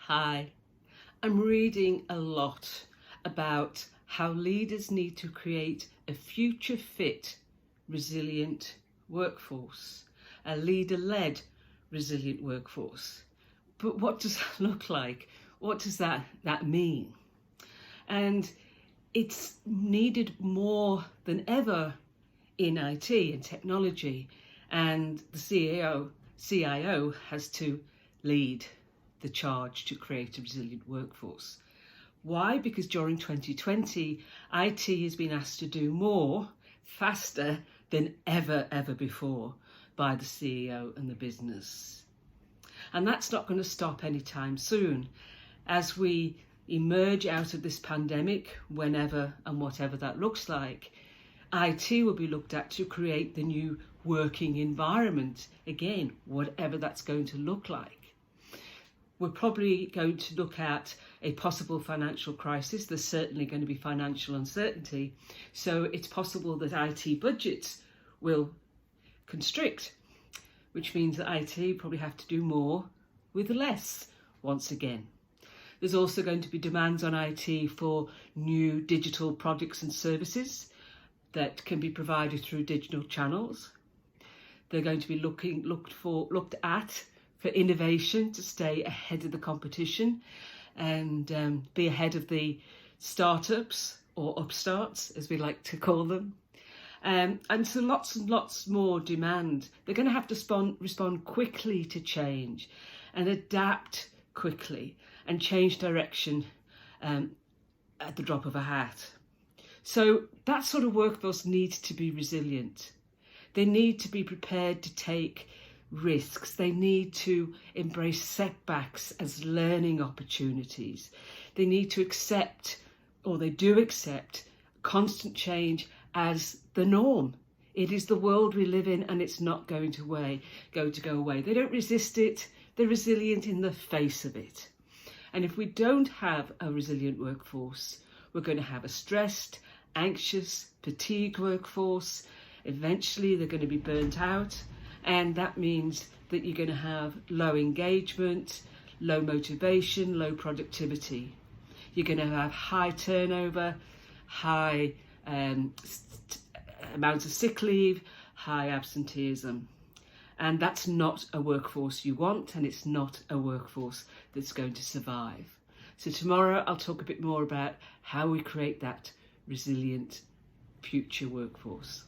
Hi, I'm reading a lot about how leaders need to create a future-fit, resilient workforce, a leader-led resilient workforce. But what does that look like? What does that mean? And it's needed more than ever in IT and technology, and the CIO has to lead the charge to create a resilient workforce. Why? Because during 2020, IT has been asked to do more, faster than ever before by the CEO and the business. And that's not going to stop anytime soon. As we emerge out of this pandemic, whenever and whatever that looks like, IT will be looked at to create the new working environment, again, whatever that's going to look like. We're probably going to look at a possible financial crisis. There's certainly going to be financial uncertainty. So it's possible that IT budgets will constrict, which means that IT probably have to do more with less once again. There's also going to be demands on IT for new digital products and services that can be provided through digital channels. They're going to be looked at for innovation to stay ahead of the competition and be ahead of the startups or upstarts, as we like to call them. And so lots and lots more demand. They're going to have to respond quickly to change and adapt quickly and change direction at the drop of a hat. So that sort of workforce needs to be resilient. They need to be prepared to take risks. They need to embrace setbacks as learning opportunities. They need to accept, or they do accept, constant change as the norm. It is the world we live in, and it's not going to go away. They don't resist it. They're resilient in the face of it. And if we don't have a resilient workforce, we're going to have a stressed, anxious, fatigued workforce. Eventually, they're going to be burnt out. And that means that you're going to have low engagement, low motivation, low productivity. You're going to have high turnover, high amounts of sick leave, high absenteeism. And that's not a workforce you want, and it's not a workforce that's going to survive. So tomorrow I'll talk a bit more about how we create that resilient future workforce.